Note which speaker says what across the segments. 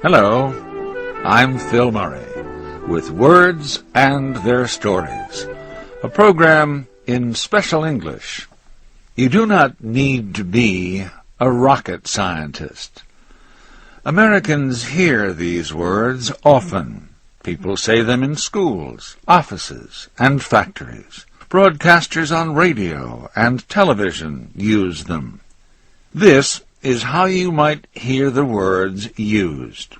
Speaker 1: Hello, I'm Phil Murray with Words and Their Stories, a program in special English. You do not need to be a rocket scientist. Americans hear these words often. People say them in schools, offices, and factories. Broadcasters on radio and television use them. This is how you might hear the words used.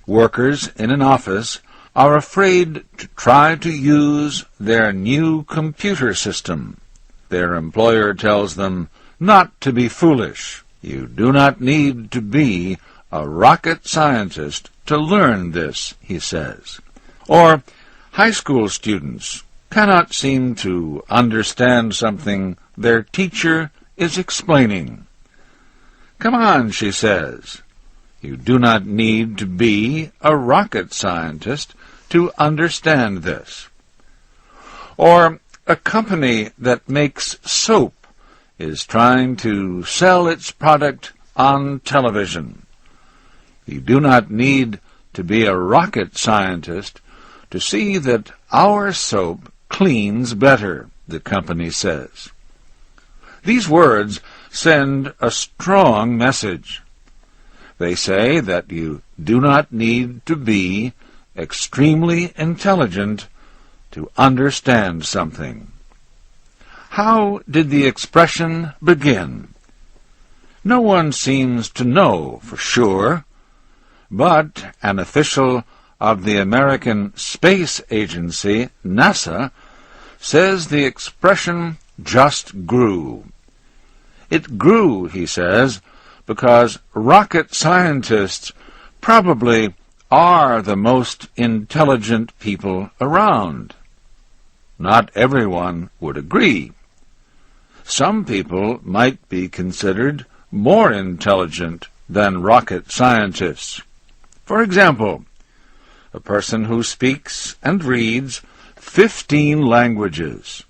Speaker 1: Workers in an office are afraid to try to use their new computer system. Their employer tells them not to be foolish. You do not need to be a rocket scientist to learn this, he says. Or high school students cannot seem to understand something their teacher is explaining. Come on, she says. You do not need to be a rocket scientist to understand this. Or a company that makes soap is trying to sell its product on television. You do not need to be a rocket scientist to see that our soap cleans better, the company says. These words send a strong message. They say that you do not need to be extremely intelligent to understand something. How did the expression begin? No one seems to know for sure, but an official of the American Space Agency, NASA, says the expression just grew. It grew, he says, because rocket scientists probably are the most intelligent people around. Not everyone would agree. Some people might be considered more intelligent than rocket scientists. For example, a person who speaks and reads 15 languages,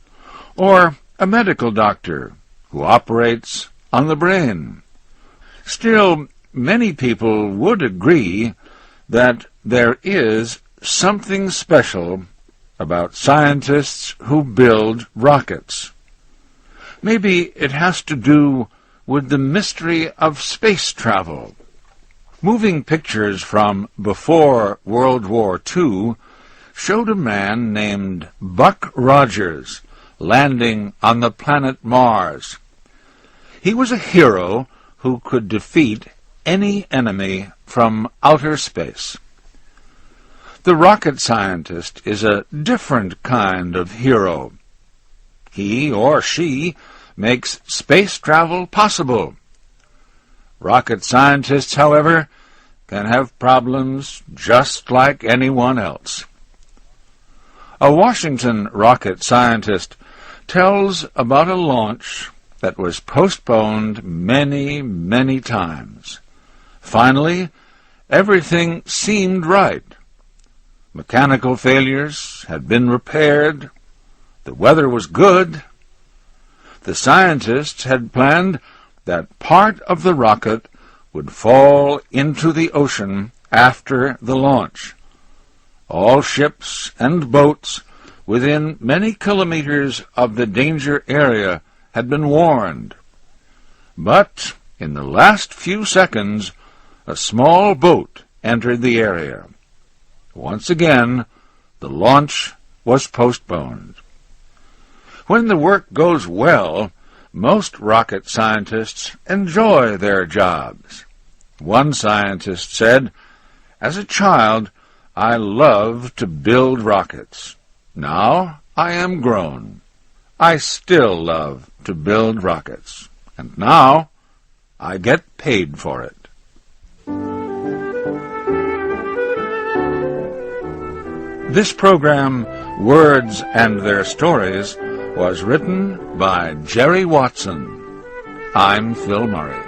Speaker 1: or a medical doctor who operates on the brain. Still, many people would agree that there is something special about scientists who build rockets. Maybe it has to do with the mystery of space travel. Moving pictures from before World War II showed a man named Buck Rogers landing on the planet Mars. He was a hero who could defeat any enemy from outer space. The rocket scientist is a different kind of hero. He or she makes space travel possible. Rocket scientists, however, can have problems just like anyone else. A Washington rocket scientist tells about a launch that was postponed many, many times. Finally, everything seemed right. Mechanical failures had been repaired. The weather was good. The scientists had planned that part of the rocket would fall into the ocean after the launch. All ships and boats within many kilometers of the danger area had been warned. But in the last few seconds, a small boat entered the area. Once again, the launch was postponed. When the work goes well, most rocket scientists enjoy their jobs. One scientist said, "As a child, I loved to build rockets. Now I am grown. I still love to build rockets. And now I get paid for it." This program, Words and Their Stories, was written by Jerry Watson. I'm Phil Murray.